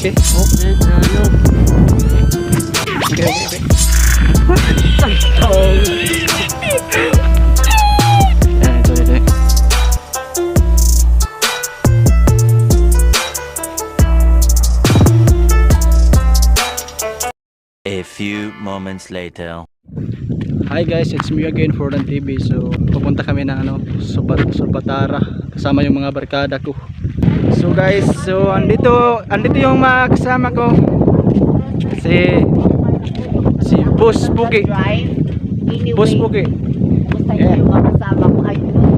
Okay. Okay. Okay. Ito. A few moments later. Hi guys, it's me again for Dan TV. So pupunta kami ng Subatara kasama yung mga barkada ko. So guys, andito yung mga kasama ko. Si Boss Pugi. Boss Pugi. Yeah.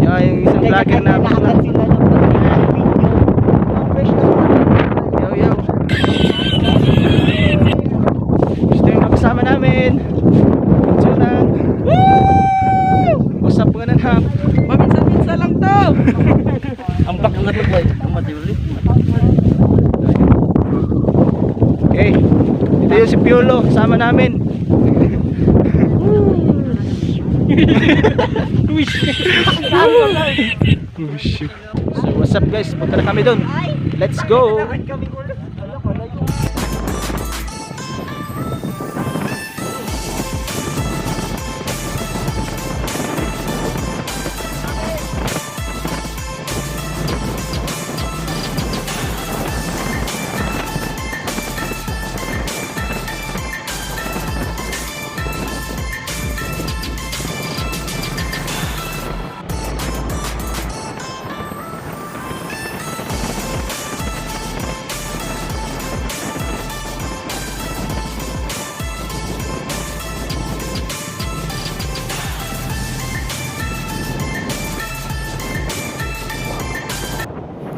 Yung isang vlogger na gusto yung makasama namin. Sunan. What's up mga nanap? Paminsan-minsan lang to. Ang bak nga to boy. Ang matiulit. Okay. Ito yung si Piolo. Kasama namin. So what's up guys? Punta na kami dun. Let's go.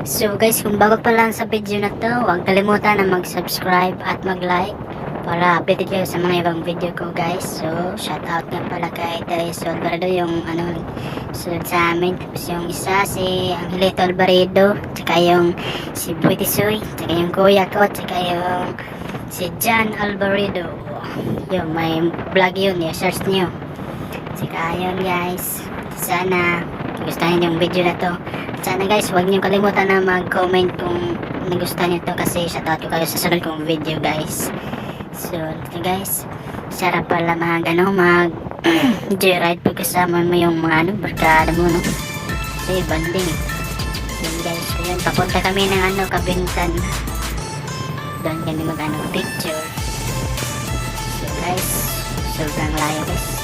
So guys, kung bago pa lang sa video na to, huwag kalimutan na mag-subscribe at mag-like para updated kayo sa mga ibang video ko guys. So shoutout nga pala kay Tereso Alvarado, yung sunod sa amin. Tapos yung isa si Angelito Alvarado, tsaka yung si Buitisoy, tsaka yung kuya ko, tsaka yung si John Alvarado. Yung may vlog yun, search nyo. Tsaka yun guys, sana gustuhan yung video na to. Sana guys, huwag niyo kalimutan na mag-comment kung nagustuhan niyo to, kasi shoutout ko kayo sa sunod kong video guys. So ito guys, sarap pala mag joyride pag kasama mo yung mga barkada mo, no? Kasi banding. Yun guys, yun, papunta kami ng Kabintan. Doon kami picture. So guys, sobrang layo guys.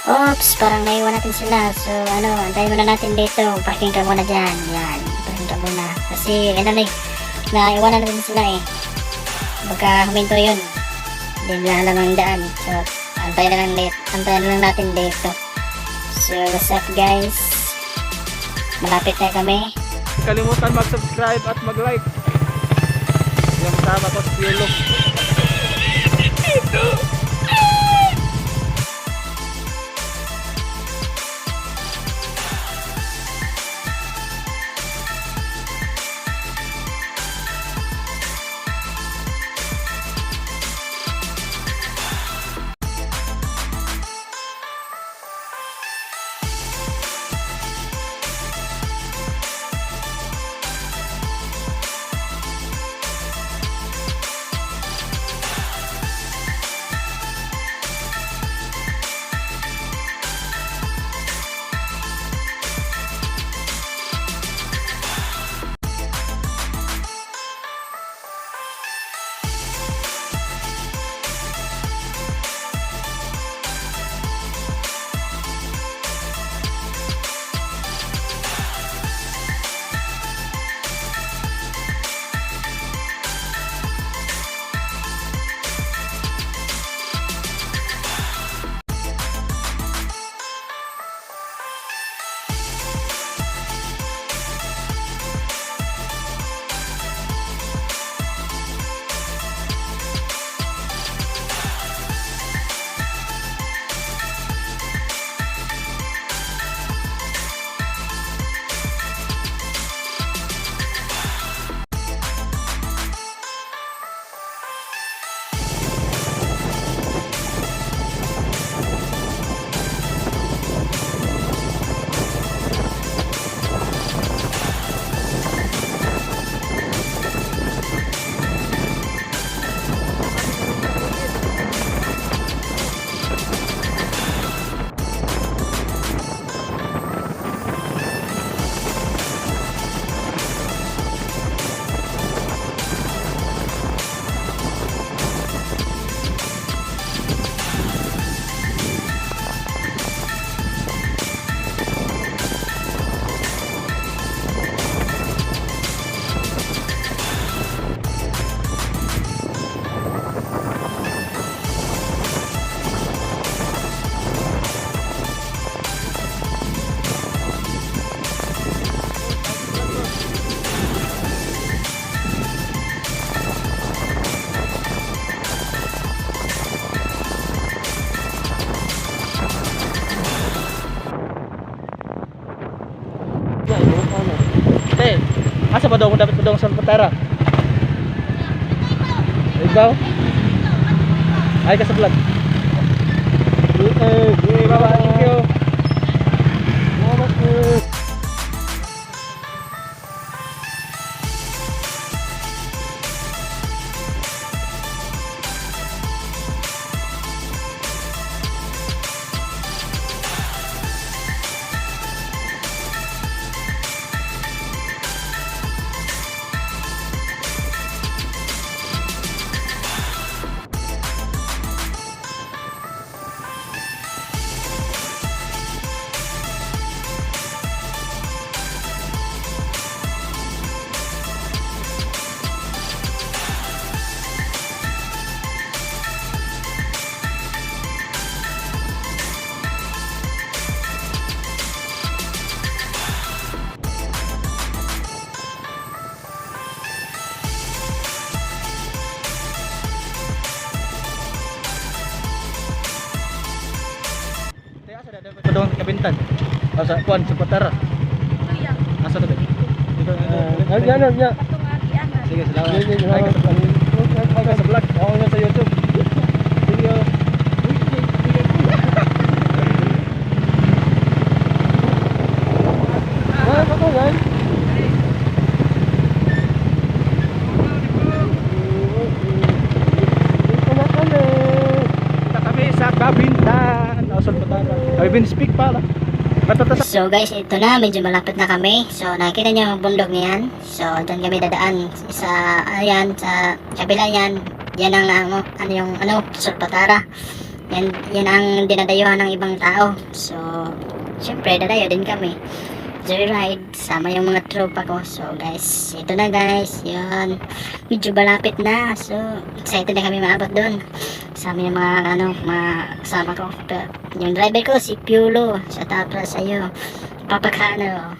Oops, parang naiwan natin sila. So antayin muna natin dito. Parking ka muna dyan. Yan, parking ka muna. Kasi naiwan na natin sila eh. Baka huminto yun. Hindi na alam ang daan. So antayin na lang natin dito. So what's up guys, malapit na kami. Kalimutan mag-subscribe at mag-like. Yung kasama ko si Piolo. dapat pa dong sa Patara. Ikaw? Ay ka sa vlog. Okay, bye-bye. Thank you. Salamat po. Padong Kabintan. O sa kuan sa Patara. Asa to? Ano? Sige, salamat. Ay ka sa vlog. Ako na sa YouTube. Sige. Kami sa Kabintan. I've been speak pala. So guys, ito na, medyo malapit na kami. So nakikita niyo yung bundok niyan. So doon kami dadaan sa ayan, sa kabila yan. Yan ang Sulpatara. Yan ang dinadayuhan ng ibang tao. So syempre dadayo din kami. Joyride sama yung mga tropa ko. So guys, ito na guys. Yan. Medyo malapit na. So excited na kami maabot doon. Sama yung mga kasama ko. Yung driver ko si Piolo. Sa tapos sa'yo Papakano.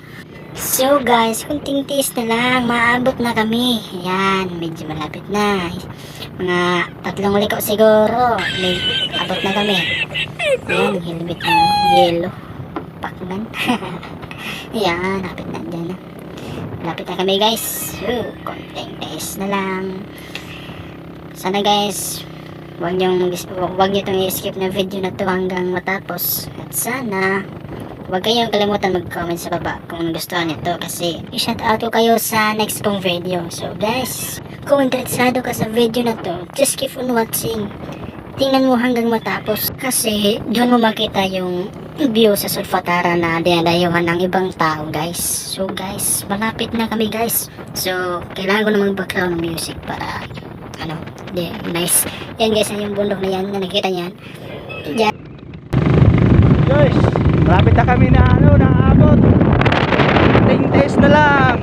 So guys, kunting tiis na lang, maabot na kami. Ayan, medyo malapit na. Mga 3 liko siguro, may abot na kami. Ayan, helmet na yellow. Pacman. Ayan, lapit na dyan. Lapit na kami guys. So, konting tiis na lang. Sana guys, wag nyo itong i-skip na video na to hanggang matapos. At sana huwag kayong kalimutan mag-comment sa baba kung gustuhan nito, kasi i-shoutout ko kayo sa next kong video. So guys, kung interesado ka sa video na to, just keep on watching. Tingnan mo hanggang matapos, kasi doon mo makita yung view sa Sulpatara na dinadayuhan ng ibang tao guys. So guys, malapit na kami guys. So kailangan ko na mag-background music para nice. Yan guys, yung bundok na yan na nakita niyan. Yan. Guys, malapit na kami na naabot. Test na lang.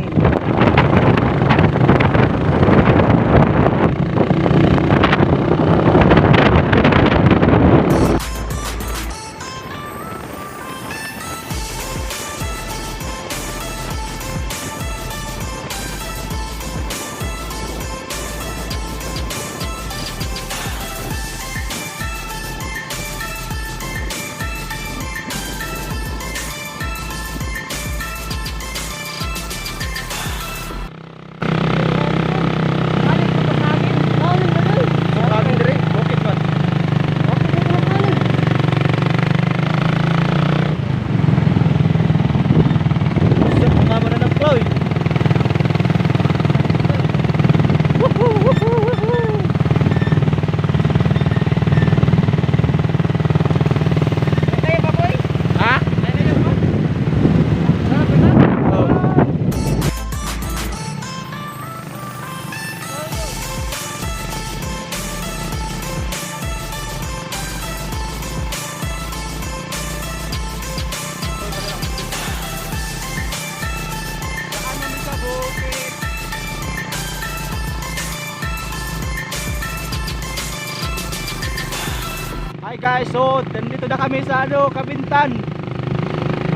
Hi guys, so nandito na kami sa Kabintan.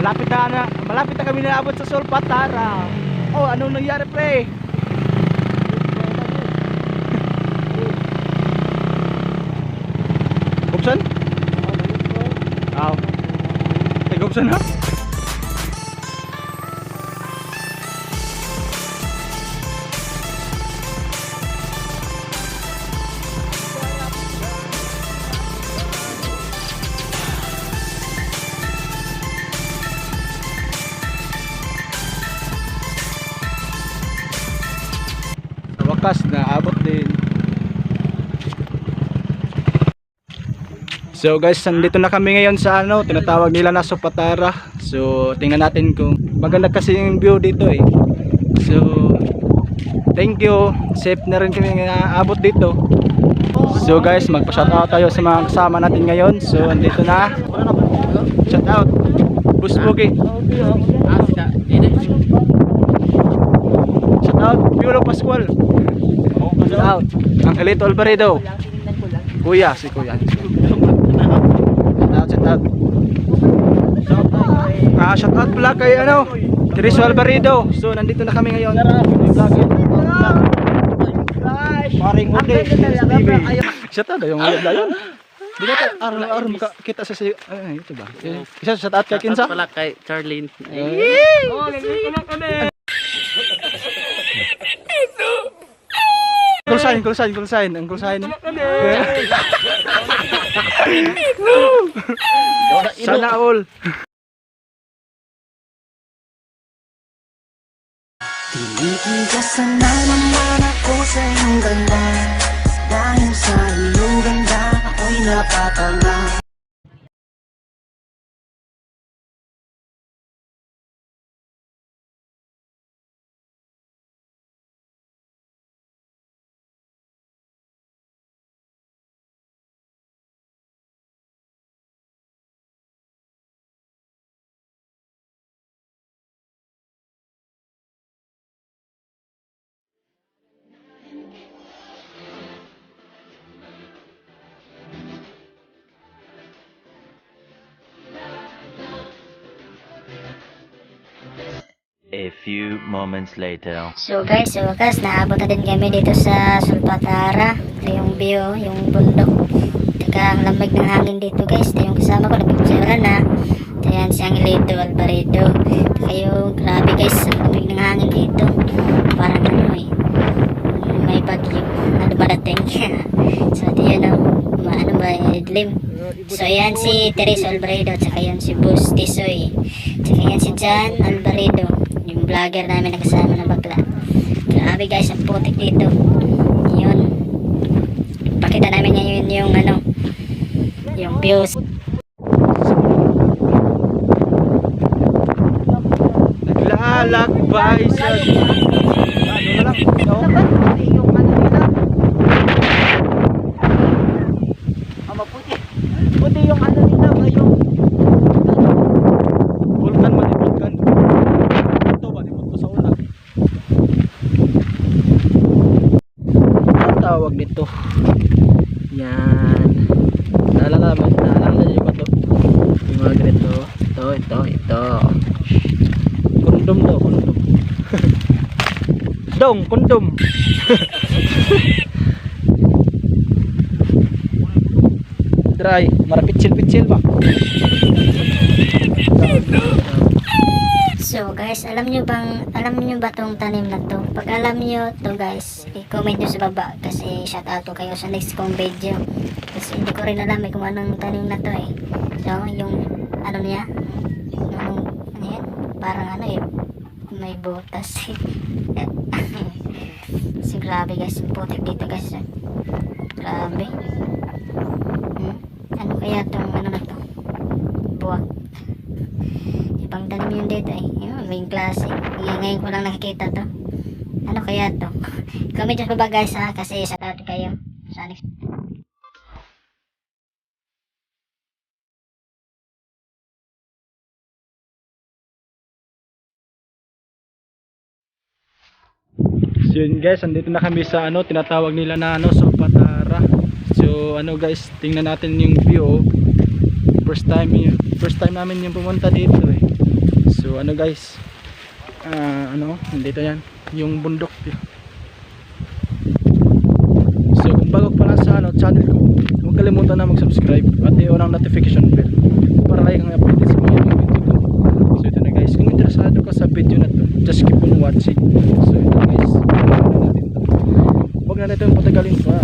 Malapit na kami naabot sa Sulpatara. Oh, anong nangyari pre? Gubsan? Aw. Gubsan ha? wakas naabot din. So guys, nandito na kami ngayon sa ano, tinatawag nila na Sopatara. So tingnan natin kung maganda kasi yung view dito eh. So thank you. Safe na rin kami naabot dito. So guys, magpa-shoutout tayo sa mga kasama natin ngayon. So andito na. Shoutout Bus Boogie. Shoutout Piolo Pascual. Shoutout Angelito Alvaredo. Kuya, si Kuya. Shoutout. Shoutout pala kay ano, Tereso Alvaredo. So nandito na kami ngayon. Paring Ude. Shoutout yung ulit dayon. Di na tayo makakita sa ito ba? Isa shoutout kay Kinsa. Pala kay Charlene. Call sign. Ang call sign. Sana all. Tinigil ka sana naman ako sa iyong ganda. Dahil sa iyong ganda ako'y napatanga. A few moments later. So guys, sa wakas, naabot na din kami dito sa Sulpatara. Ito yung view, yung bundok. Taka ang lamig ng hangin dito guys. Ito yung kasama ko, nagpipusira na. Ito yan si Angelito Alvaredo. Kayo, grabe guys, ang lamig ng hangin dito. Parang ano eh, may bagyo na dumadating. So ito yun ano ba, idlim. So yan si Tereso Alvaredo, tsaka yan si Bus Tisoy, tsaka yan si John Alvaredo, yung vlogger namin na kasama na bakla. Grabe guys, ang putik dito. Yun, pakita namin ngayon yung ano, yung views. Naglalakbay sa Puti yung ano nila, yung Vulkan man, vulkan. Ito ba, ito sa una. Ang tawag nito. Yan. Naalala niyo ba ito? Yung mga ganito. Ito. Kondom daw, kondom. Dong, kondom. Dry, marapitsil-pitsil ba? So guys, alam nyo ba tong tanim na to? Pag alam nyo to guys, i-comment nyo sa baba kasi shoutout ko kayo sa next kong video. Kasi hindi ko rin alam kung anong tanim na to eh. So yung ano niya, yung ano yan, parang ano eh, may butas. So grabe guys, putik dito guys. Grabe. Ano kaya tong ano na to? Buwak. Ibang tanim yun dito eh. Yun, may klase. Ngayon ko lang nakikita to. Ano kaya to? Comment nyo ba guys ha? Kasi shoutout kayo sa next. So yun guys, andito na kami sa ano, tinatawag nila na ano, Sopatara. So ano guys, tingnan natin yung view. First time namin yung pumunta dito eh. So ano guys, ano, dito yan, yung bundok. So kung bago pa lang sa ano, channel ko, huwag kalimutan na mag-subscribe at i-on ang notification bell para lagi kang updated sa mga video ko. So ito na guys, kung interesado ka sa video na to, just keep on watching. So ito guys, huwag na natin patagalin pa.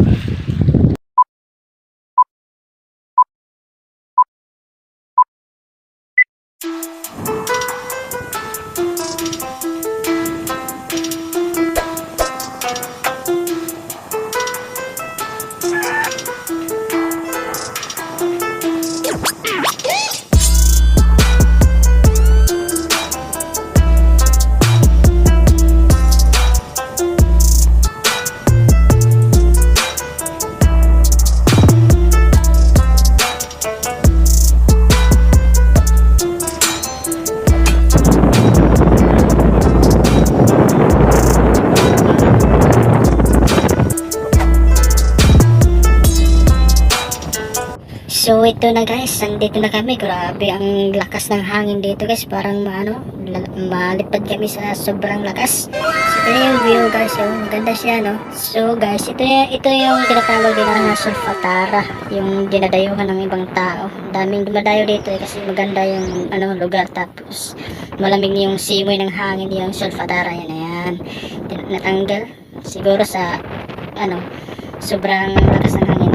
So ito na guys, nandito na kami. Grabe ang lakas ng hangin dito guys. Parang malipad kami sa sobrang lakas. So ito na yung view guys. So maganda siya no. So guys, ito yung tinatawag nila na Solfatara. Yung dinadayuhan ng ibang tao. Daming dumadayo dito kasi maganda yung lugar. Tapos malamig yung simoy ng hangin yung Solfatara. Yan. Natanggal. Siguro sa sobrang lakas ng hangin.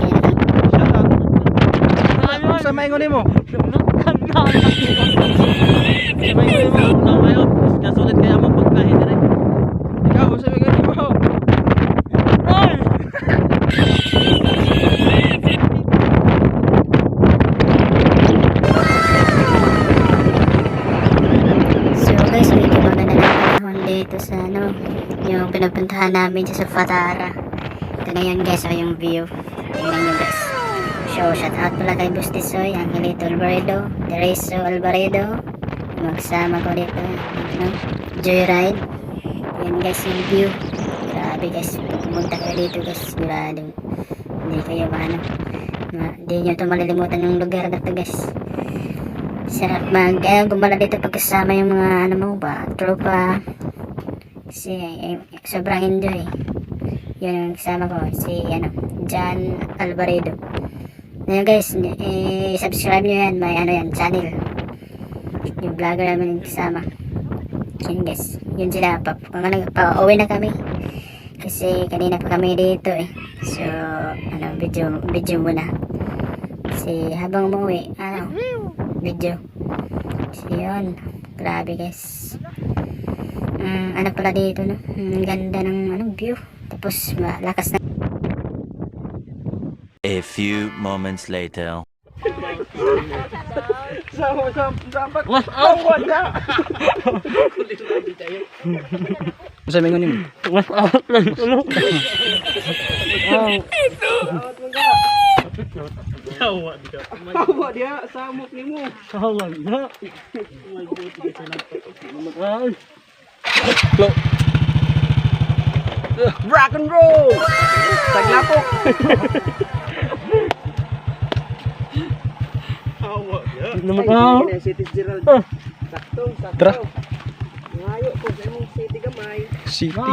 Sa maingon mo. Kasulit kaya mo pagkain na rin. Ikaw sa maingon mo. So guys, medyo maganda na panahon dito sa yung pinapuntahan namin sa Solfatara. Ito na yan guys, yung view. Tingnan nyo guys. So shout out pala kay Bustisoy, Angelito Alvaredo, Tereso Alvaredo. Magsama ko dito, joyride. Yan guys yung view. Grabe guys, pag pumunta kayo dito guys, sigurado hindi kayo hindi nyo ito malilimutan yung lugar na ito guys. Sarap gumala dito pagkasama yung mga tropa. Kasi sobrang enjoy. Yun yung kasama ko, si John Alvaredo. Ngayon guys, subscribe nyo yan, may yan, channel. Yung vlogger namin yung kasama. Yun guys, yun sila, pa-uwi na kami. Kasi kanina pa kami dito So, video muna. Kasi habang umuwi, video. So yun, grabe guys. Pala dito ganda ng view. Tapos malakas na. A few moments later. Sa maingon mo. Tawa dia, samok ni mo. Tawa na. Rock and roll. Taglapok. Tawa dia. Naman City Gerald. Sakto. Tra. Ngayo ko sa imong city gamay. City.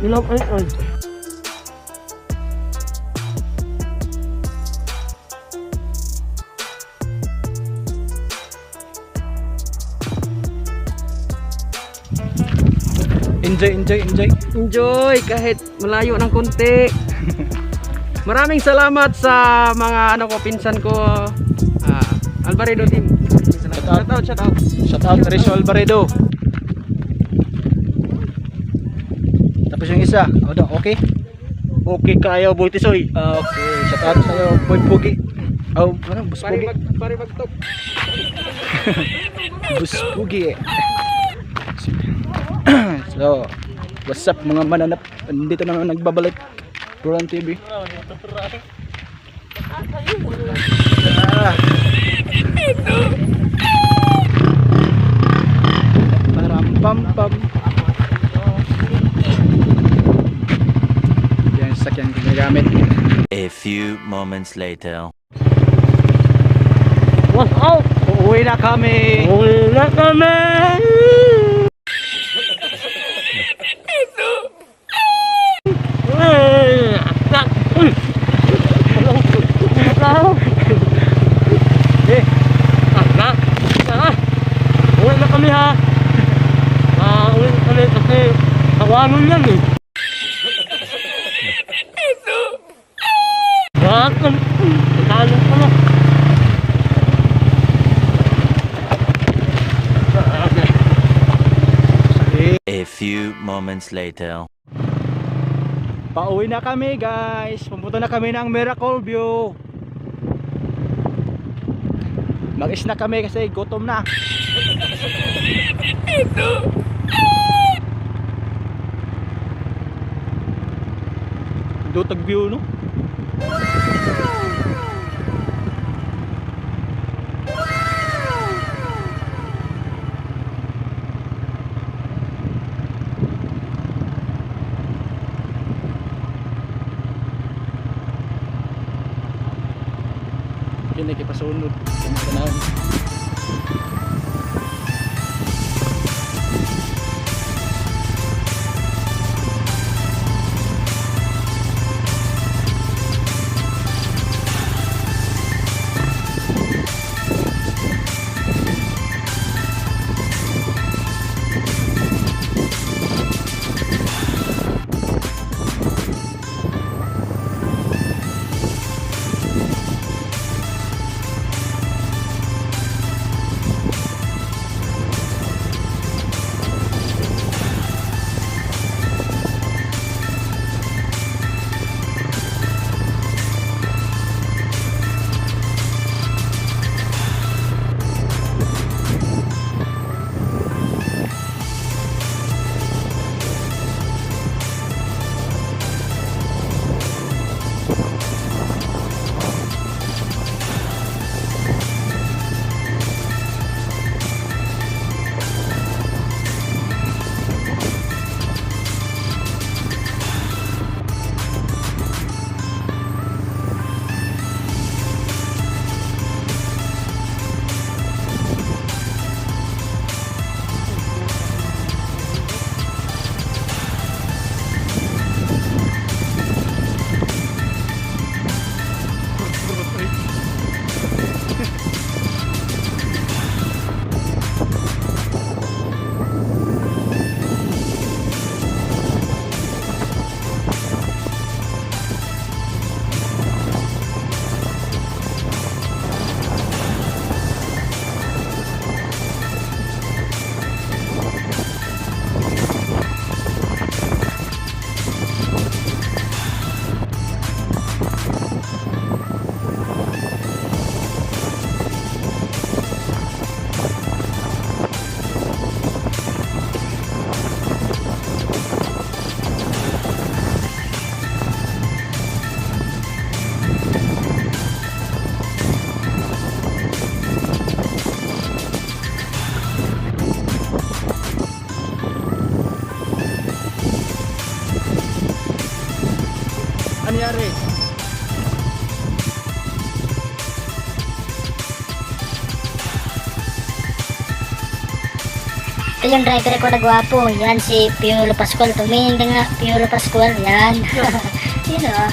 Ilaw ay. Enjoy kahit malayo ng konti. Maraming salamat sa mga pinsan ko, Alvaredo team. Shout out Tereso Alvaredo. Tapos yung isa, okay? Okay kayo, Bustisoy. Okay, shout out sa'yo, Boy Pugi. Bus Pugi. Pare magtok. Bus Pugi. So, what's up mga mananap? Dito na nagbabalik Roland TV. Pam. Yan sakyan ginagamit. A few moments later. What's up? Uuwi na kami. Uwi na kami ha. Uwi na kami kasi tawanon yan Bakit? Tawanon ka na. A few moments later. Pauwi na kami guys. Pumunta na kami ng Miracle View. Mag-snack kami kasi gutom na. Dutag view no. gini kay pasunod. Tanaw. Anyari? Ito yung driver ko na gwapo. Yan si Piolo Pascual. Tumingin ka nga, Piolo Pascual. Yan. Yun o.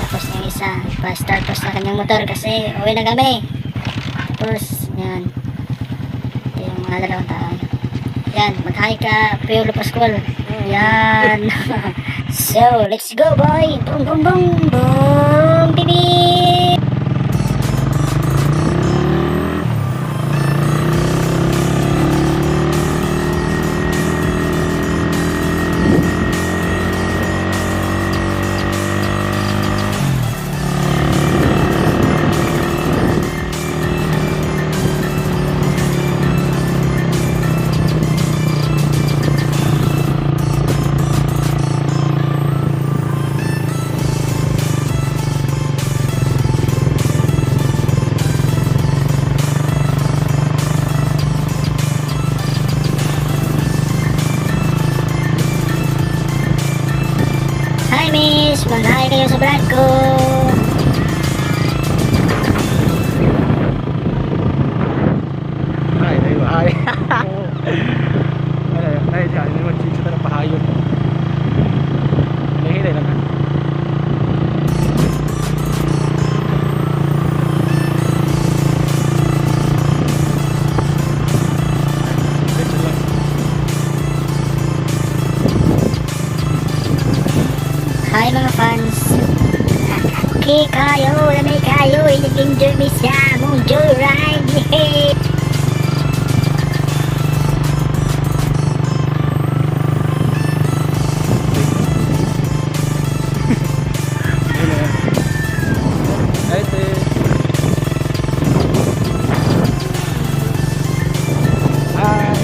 Tapos yung isa, pa-start post na kanyang motor kasi uwi na kami. Tapos, yan. Ito yung mga dalawang tao. Yan, mag-hi ka, Piolo Pascual. Yan. So, let's go boy. Boom, boom, boom, boom, bibi. Hi miss, mag-hi kayo sa vlog ko. Ay, ay. Ay, diyan ni magchichat na pahayon. Nahihilay lang. Hi mga fans. Okay kayo, lamay kayo, nag-enjoy mi sa mong joyride. Ate. Hi.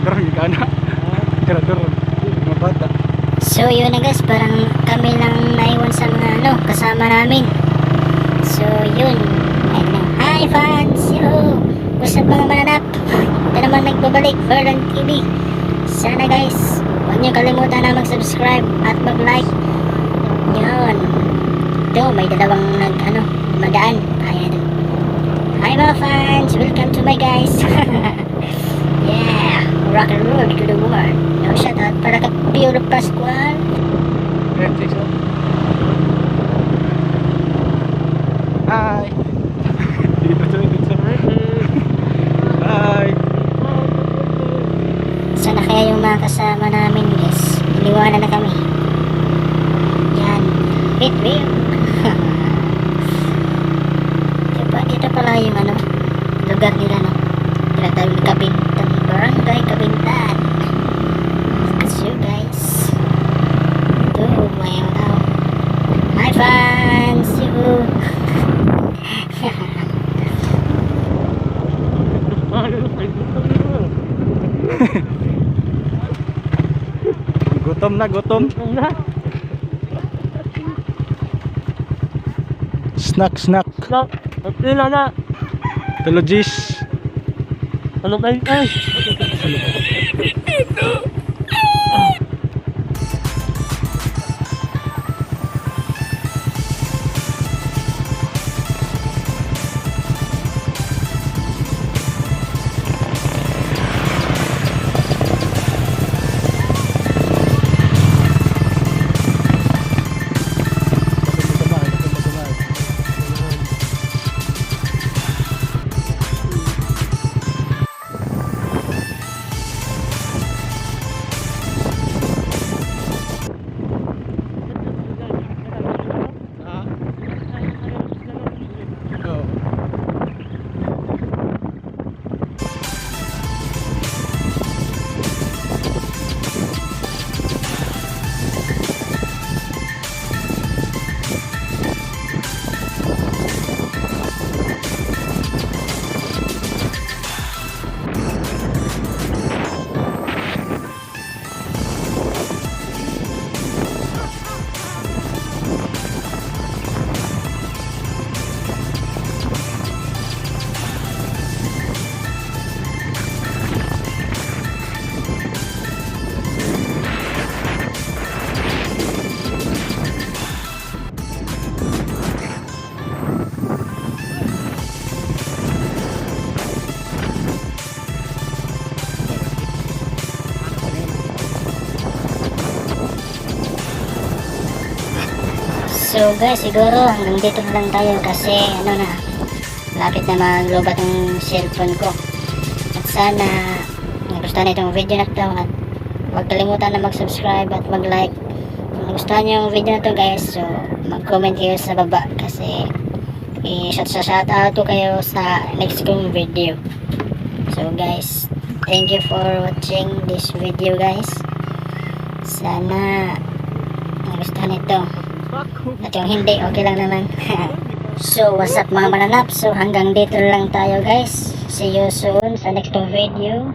Karang gana. Karang mabata. So yun na guys, parang kami lang naiwan sa mga kasama namin. So yun. Ayun. Hi fans! Yo! What's up mga mananap? Ito naman nagbabalik, Verlan TV. sana guys, huwag niyo kalimutan na mag-subscribe at mag-like. Yun. Ito, may dalawang dumadaan. Ayan. Hi mga fans, welcome to my guys. Yeah, rock and roll to the world. No, shout out para kay Pure Pascual. Hi. Hi. Sana kaya yung mga kasama namin guys, iniwanan na kami. Yan, wait. Ito pala yung lugar nila, no? Tinatawag na Kabintan, Barangay Kabintan. Kasi guys, ito may hi fans, you. Gutom na, gutom. Snack. Sila na. Tulogis. Ano ba yun? Ay! So guys, siguro hanggang dito na lang tayo kasi lapit na maglobat ang cellphone ko. At sana nagustuhan itong video na to at huwag kalimutan na mag-subscribe at mag-like. Kung nagustuhan nyo yung video na to guys, so mag-comment kayo sa baba kasi i-shout out ko kayo sa next kong video. So guys, thank you for watching this video guys. Sana nagustuhan ito. At yung hindi, okay lang naman. So what's up mga mananap, so hanggang dito lang tayo guys. See you soon sa next video.